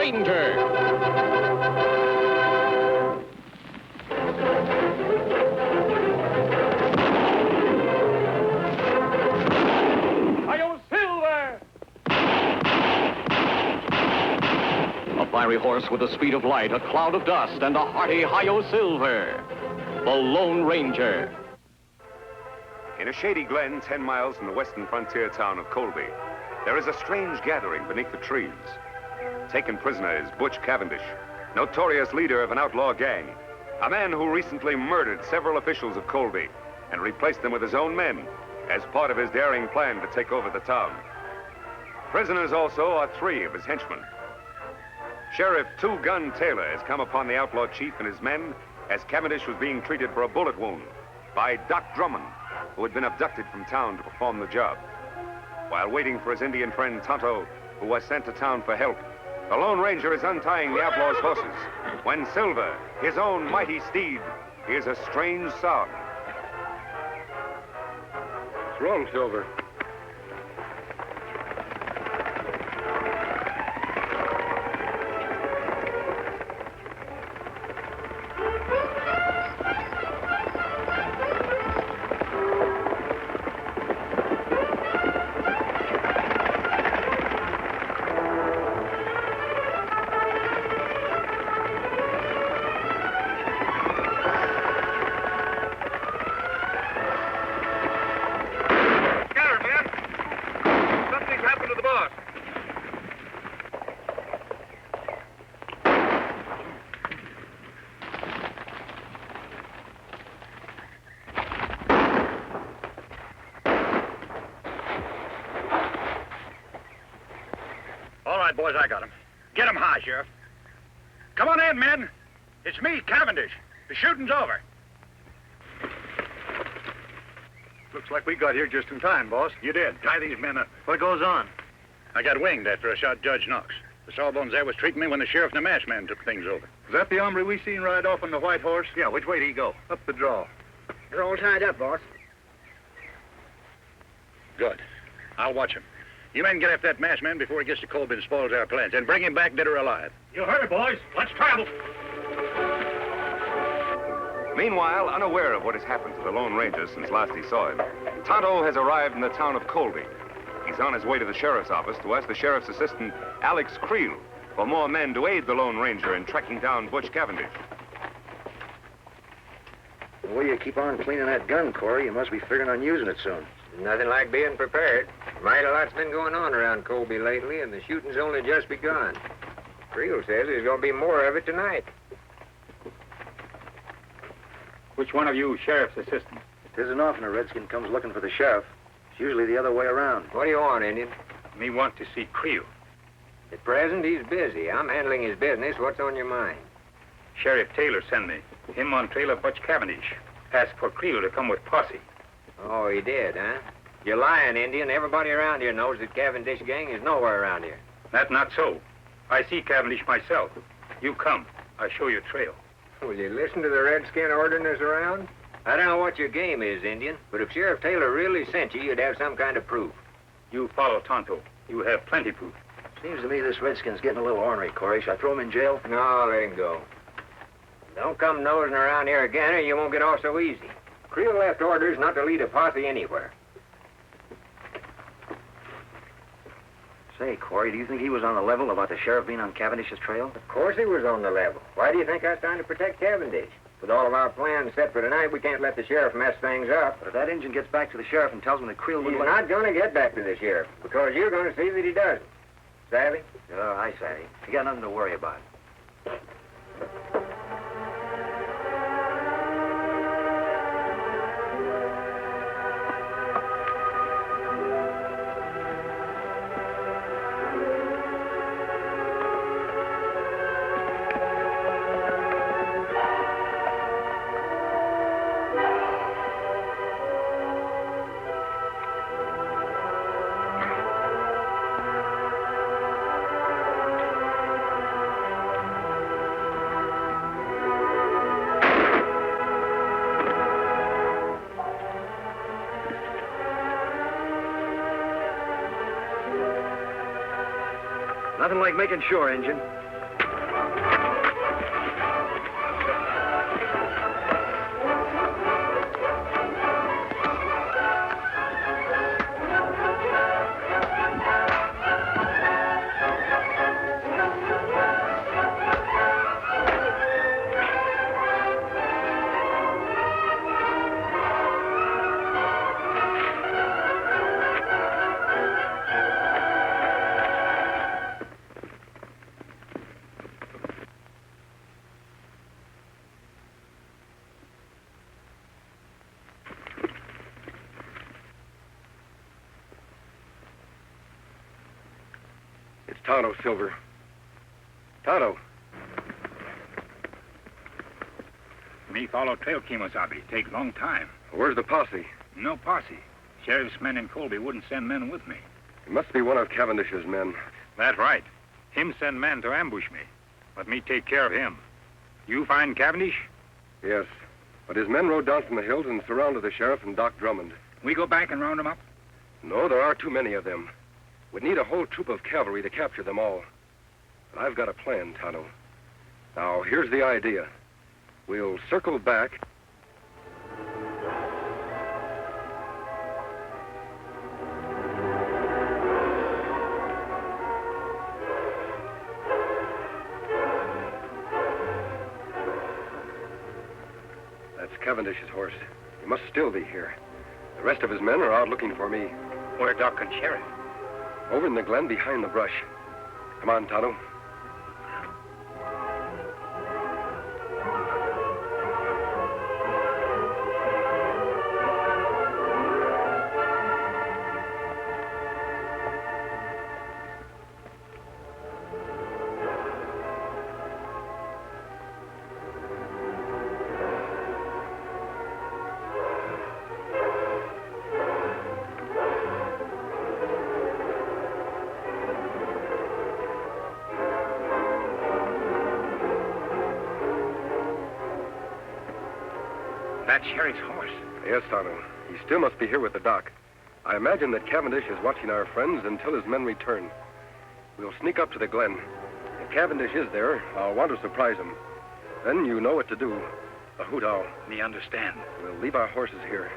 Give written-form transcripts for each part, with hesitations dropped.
Ranger. A fiery horse with the speed of light, a cloud of dust, and a hearty Hi-Yo Silver. The Lone Ranger. In a shady glen 10 miles from the western frontier town of Colby, there is a strange gathering beneath the trees. Taken prisoner is Butch Cavendish, notorious leader of an outlaw gang, a man who recently murdered several officials of Colby and replaced them with his own men as part of his daring plan to take over the town. Prisoners also are 3 of his henchmen. Sheriff Two Gun Taylor has come upon the outlaw chief and his men as Cavendish was being treated for a bullet wound by Doc Drummond, who had been abducted from town to perform the job. While waiting for his Indian friend Tonto, who was sent to town for help, the Lone Ranger is untying the outlaw's horses when Silver, his own mighty steed, hears a strange sound. Roll, Silver. All right, boys, I got him. Get him high, Sheriff. Come on in, men. It's me, Cavendish. The shooting's over. Looks like we got here just in time, boss. You did. Tie these men up. What goes on? I got winged after I shot Judge Knox. The sawbones there was treating me when the sheriff and the masked man took things over. Is that the hombre we seen ride off on the white horse? Yeah, which way did he go? Up the draw. They're all tied up, boss. Good. I'll watch him. You men get after that masked man before he gets to Colby and spoils our plans, and bring him back dead or alive. You heard it, boys. Let's travel. Meanwhile, unaware of what has happened to the Lone Ranger since last he saw him, Tonto has arrived in the town of Colby. He's on his way to the sheriff's office to ask the sheriff's assistant, Alex Creel, for more men to aid the Lone Ranger in tracking down Butch Cavendish. The way you keep on cleaning that gun, Corey, you must be figuring on using it soon. Nothing like being prepared. Mighty lot's been going on around Colby lately, and the shooting's only just begun. Creel says there's going to be more of it tonight. Which one of you sheriff's assistant? It isn't often a redskin comes looking for the sheriff. It's usually the other way around. What do you want, Indian? Me want to see Creel. At present, he's busy. I'm handling his business. What's on your mind? Sheriff Taylor sent me. Him on trail of Butch Cavendish. Asked for Creel to come with posse. Oh, he did, huh? You're lying, Indian. Everybody around here knows that Cavendish gang is nowhere around here. That not so. I see Cavendish myself. You come. I show you trail. Will you listen to the redskin ordering us around? I don't know what your game is, Indian, but if Sheriff Taylor really sent you, you'd have some kind of proof. You follow Tonto. You have plenty proof. Seems to me this redskin's getting a little ornery, Corey. Should I throw him in jail? No, let him go. Don't come nosing around here again or you won't get off so easy. Creel left orders not to lead a posse anywhere. Say, Corey, do you think he was on the level about the sheriff being on Cavendish's trail? Of course he was on the level. Why do you think I was trying to protect Cavendish? With all of our plans set for tonight, we can't let the sheriff mess things up. But if that Injun gets back to the sheriff and tells him that Creel He's wouldn't... not going to get back to the sheriff, because you're going to see that he doesn't. Savvy? Oh, I savvy. You got nothing to worry about. Nothing like making sure, Injun. It's Tonto, Silver. Tonto. Me follow trail Kemosabe. Take long time. Where's the posse? No posse. Sheriff's men in Colby wouldn't send men with me. It must be one of Cavendish's men. That's right. Him send men to ambush me. But me take care of him. You find Cavendish? Yes. But his men rode down from the hills and surrounded the sheriff and Doc Drummond. We go back and round them up? No, there are too many of them. We'd need a whole troop of cavalry to capture them all. But I've got a plan, Tonto. Now, here's the idea. We'll circle back. That's Cavendish's horse. He must still be here. The rest of his men are out looking for me. Where Doc and Sheriff? Over in the glen behind the brush. Come on, Tonto. That's Sheriff's horse. Yes, Tonto. He still must be here with the doc. I imagine that Cavendish is watching our friends until his men return. We'll sneak up to the glen. If Cavendish is there, I'll want to surprise him. Then you know what to do. A hoot owl. Me understand. We'll leave our horses here.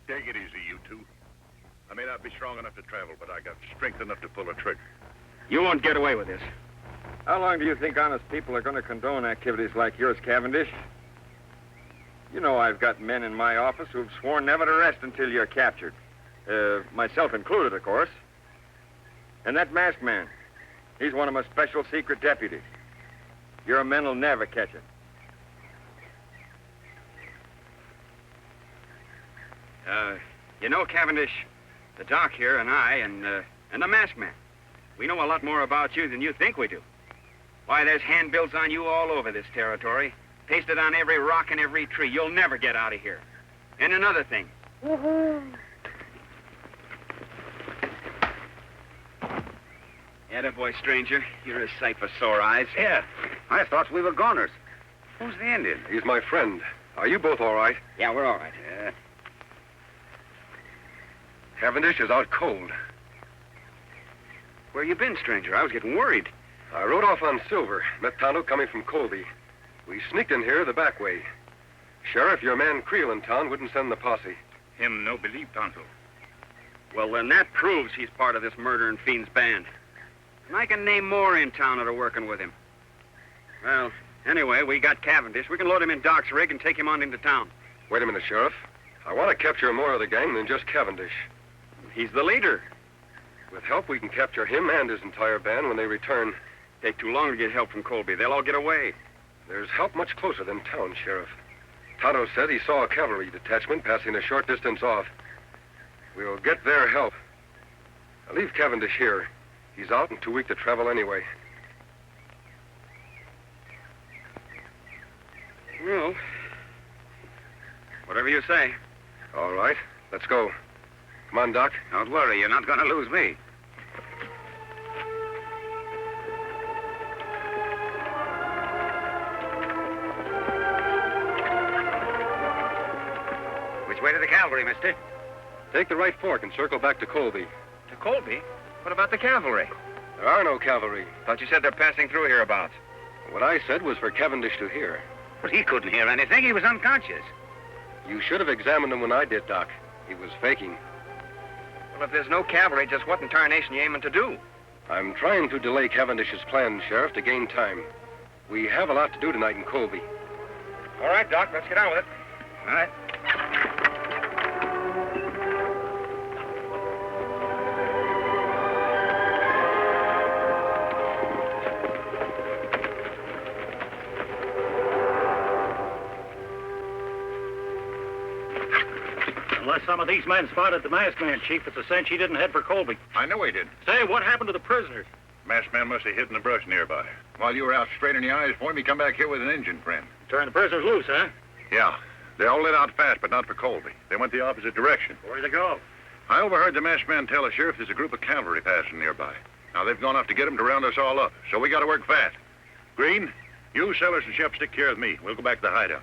Take it easy, you two. I may not be strong enough to travel, but I got strength enough to pull a trigger. You won't get away with this. How long do you think honest people are going to condone activities like yours, Cavendish? You know I've got men in my office who've sworn never to rest until you're captured. Myself included, of course. And that masked man, he's one of my special secret deputies. Your men will never catch him. You know, Cavendish, the doc here and I and the masked man, we know a lot more about you than you think we do. Why, there's handbills on you all over this territory, pasted on every rock and every tree. You'll never get out of here. And another thing. Attaboy, stranger. You're a sight for sore eyes. Yeah, I thought we were goners. Who's the Indian? He's my friend. Are you both all right? Yeah, we're all right. Cavendish is out cold. Where you been, stranger? I was getting worried. I rode off on Silver, met Tonto coming from Colby. We sneaked in here the back way. Sheriff, your man Creel in town wouldn't send the posse. Him no believe Tonto. Well, then that proves he's part of this murdering fiend's band. And I can name more in town that are working with him. Well, anyway, we got Cavendish. We can load him in Doc's rig and take him on into town. Wait a minute, Sheriff. I want to capture more of the gang than just Cavendish. He's the leader. With help, we can capture him and his entire band when they return. Take too long to get help from Colby. They'll all get away. There's help much closer than town, Sheriff. Tonto said he saw a cavalry detachment passing a short distance off. We'll get their help. I'll leave Cavendish here. He's out and too weak to travel anyway. Well, whatever you say. All right, let's go. Come on, Doc. Don't worry, you're not going to lose me. Which way to the cavalry, mister? Take the right fork and circle back to Colby. To Colby? What about the cavalry? There are no cavalry. Thought you said they're passing through hereabouts. What I said was for Cavendish to hear. But he couldn't hear anything. He was unconscious. You should have examined him when I did, Doc. He was faking. Well, if there's no cavalry, just what in tarnation you aiming to do? I'm trying to delay Cavendish's plans, Sheriff, to gain time. We have a lot to do tonight in Colby. All right, Doc, let's get on with it. All right. Unless some of these men spotted the masked man, Chief, it's a cinch he didn't head for Colby. I know he did. Say, what happened to the prisoners? Masked man must have hid in the brush nearby. While you were out straightening the eyes for him, he come back here with an Indian friend. Turn the prisoners loose, huh? Yeah. They all lit out fast, but not for Colby. They went the opposite direction. Where'd they go? I overheard the masked man tell the sheriff there's a group of cavalry passing nearby. Now, they've gone off to get him to round us all up, so we got to work fast. Green, you, Sellers, and Shep stick here with me. We'll go back to the hideout.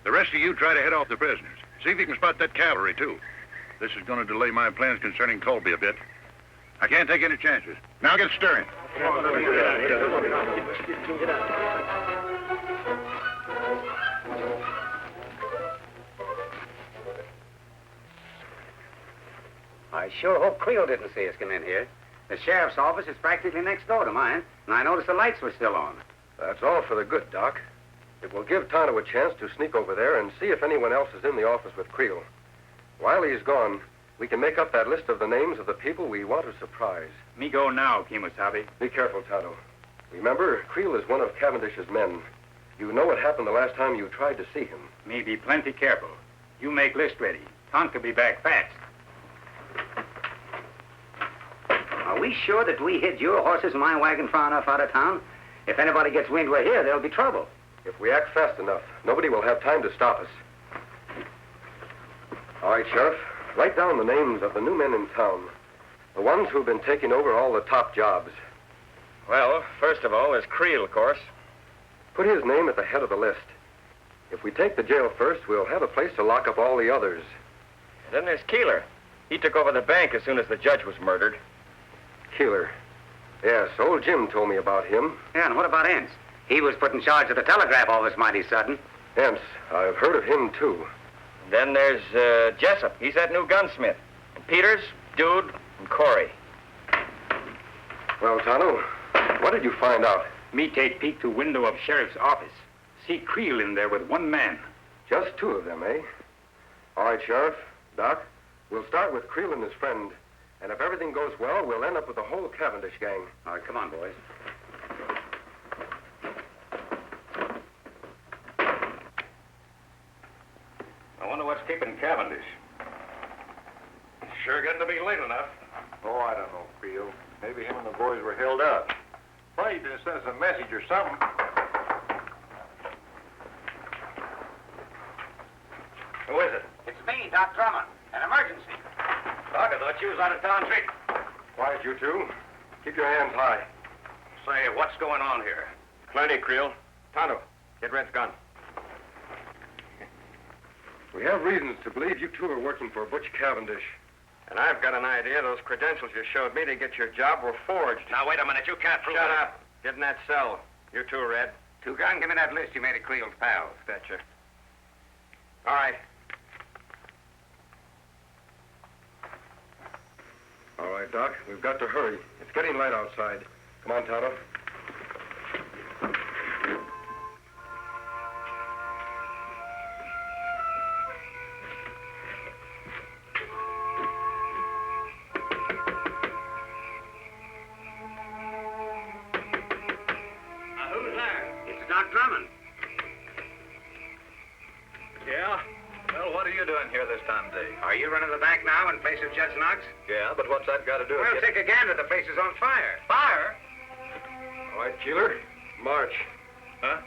The rest of you try to head off the prisoners. See if you can spot that cavalry, too. This is going to delay my plans concerning Colby a bit. I can't take any chances. Now get stirring. I sure hope Creel didn't see us come in here. The sheriff's office is practically next door to mine, and I noticed the lights were still on. That's all for the good, Doc. It will give Tonto a chance to sneak over there and see if anyone else is in the office with Creel. While he's gone, we can make up that list of the names of the people we want to surprise. Me go now, Kimosabe. Be careful, Tonto. Remember, Creel is one of Cavendish's men. You know what happened the last time you tried to see him. Me be plenty careful. You make list ready. Tonto be back fast. Are we sure that we hid your horses and my wagon far enough out of town? If anybody gets wind we're here, there'll be trouble. If we act fast enough, nobody will have time to stop us. All right, Sheriff. Write down the names of the new men in town. The ones who've been taking over all the top jobs. Well, first of all, there's Creel, of course. Put his name at the head of the list. If we take the jail first, we'll have a place to lock up all the others. Then there's Keeler. He took over the bank as soon as the judge was murdered. Keeler. Yes, old Jim told me about him. Yeah, and what about Ince? He was put in charge of the telegraph office mighty sudden. Ence, I've heard of him, too. Then there's Jessup. He's that new gunsmith. And Peters, Dude, and Corey. Well, Tonto, what did you find out? Me take peek to window of sheriff's office. See Creel in there with one man. Just two of them, eh? All right, Sheriff. Doc, we'll start with Creel and his friend. And if everything goes well, we'll end up with the whole Cavendish gang. All right, come on, boys. I wonder what's keeping Cavendish. Sure getting to be late enough. Oh, I don't know, Creel. Maybe him and the boys were held up. Probably just sent us a message or something. Who is it? It's me, Doc Drummond. An emergency. Doc, I thought you was out of town treat. Quiet, you two. Keep your hands high. Say, what's going on here? Plenty, Creel. Tonto, get Red's gun. We have reasons to believe you two are working for Butch Cavendish. And I've got an idea those credentials you showed me to get your job were forged. Now, wait a minute. You can't prove Shut it. up. Get in that cell. You too, Red. Two-Gun, give me that list you made of Creel's pals. Betcha. All right. All right, Doc. We've got to hurry. It's getting light outside. Come on, Tonto. Who's there? It's Doc Drummond. Yeah? Well, what are you doing here this time of day? Are you running the bank now in place of Judge Knox? Yeah, but what's that got to do with Well, it? take a gander. The place is on fire. Fire? All right, Keeler. March. Huh?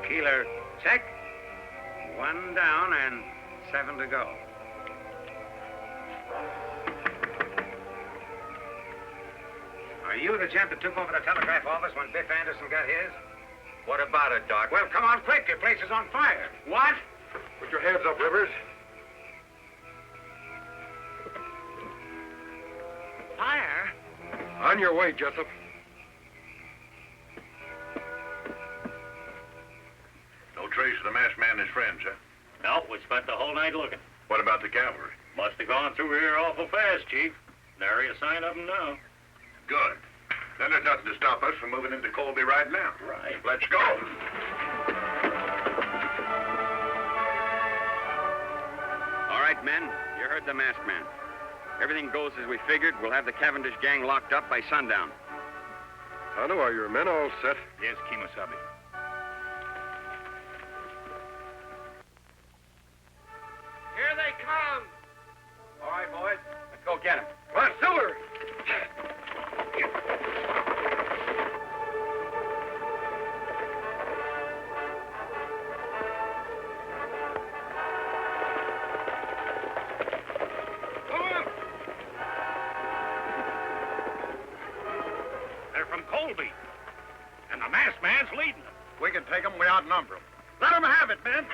Keeler, check. 1 down and 7 to go. Are you the gent that took over the telegraph office when Biff Anderson got his? What about it, Doc? Well, come on quick. Your place is on fire. What? Put your hands up, Rivers. Fire? On your way, Jessup. No trace of the masked man and his friends, huh? No, we spent the whole night looking. What about the cavalry? Must have gone through here awful fast, Chief. Nary a sign of them now. Good. Then there's nothing to stop us from moving into Colby right now. Right. Let's go. All right, men. You heard the masked man. Everything goes as we figured. We'll have the Cavendish gang locked up by sundown. Tonto, are your men all set? Yes, Kimasabi. Here they come! All right, boys. Let's go get them. What, Silver? They're from Colby. And the masked man's leading them. We can take them, we outnumber them. Let them have it, men.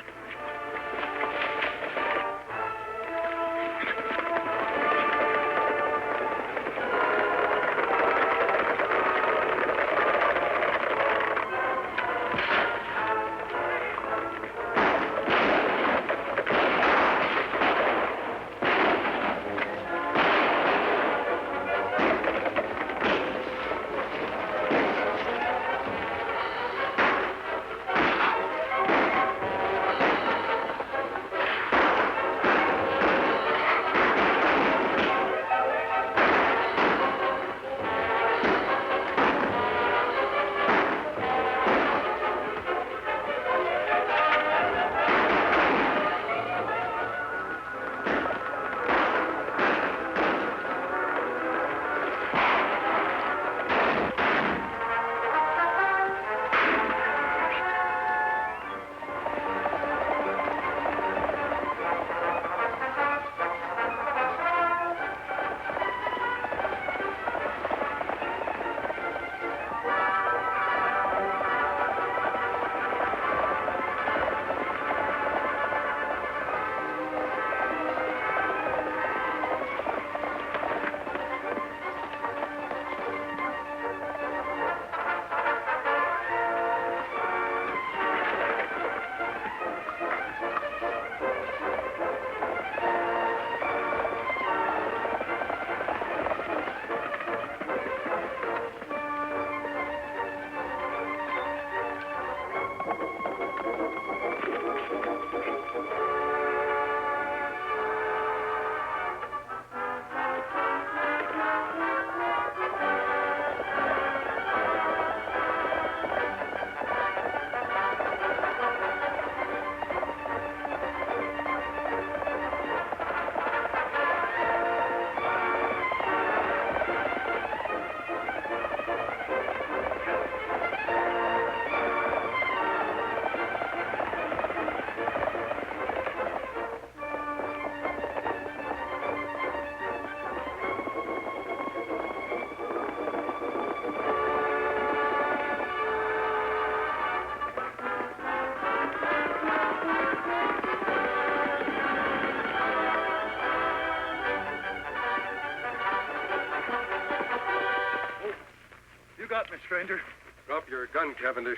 got me, stranger. Drop your gun, Cavendish.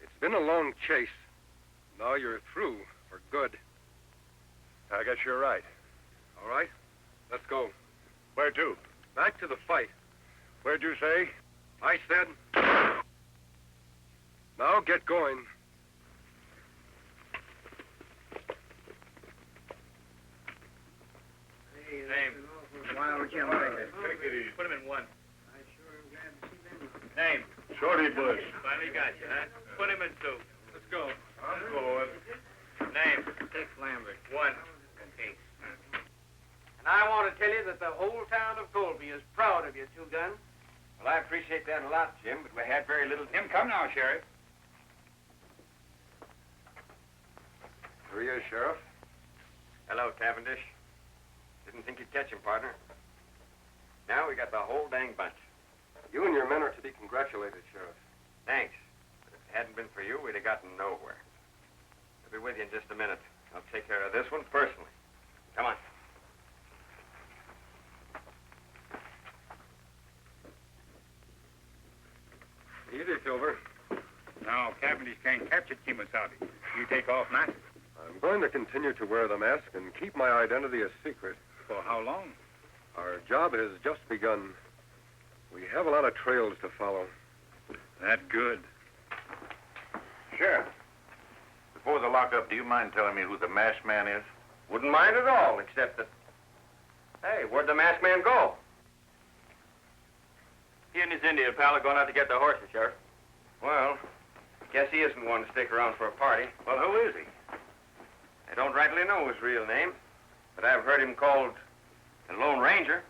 It's been a long chase. Now you're through for good. I guess you're right. All right, let's go. Where to? Back to the fight. Where'd you say? I said... Now get going. Name. Take it easy. Put him in one. Name. Shorty Bush. Finally got you, huh? Put him in two. Let's go. I'm going. Name. Dick Lambert. One. Okay. And I want to tell you that the whole town of Colby is proud of you, Two Gun. Well, I appreciate that a lot, Jim, but we had very little... Jim, come now, Sheriff. Here he is, Sheriff. Hello, Cavendish. Didn't think you'd catch him, partner. Now we got the whole dang bunch. You and your men are to be congratulated, Sheriff. Thanks. But if it hadn't been for you, we'd have gotten nowhere. I'll be with you in just a minute. I'll take care of this one personally. Come on. Easy, Silver. Now, Cavendish can't capture Kimasabi. You take off now. I'm I'm going to continue to wear the mask and keep my identity a secret. For how long? Our job has just begun. We have a lot of trails to follow. That good. Sheriff, before the lockup, do you mind telling me who the masked man is? Wouldn't mind at all, except that... Hey, where'd the masked man go? He and his Indian pal are going out to get the horses, Sheriff. Well, guess he isn't one to stick around for a party. Well, who is he? I don't rightly know his real name, but I've heard him called the Lone Ranger.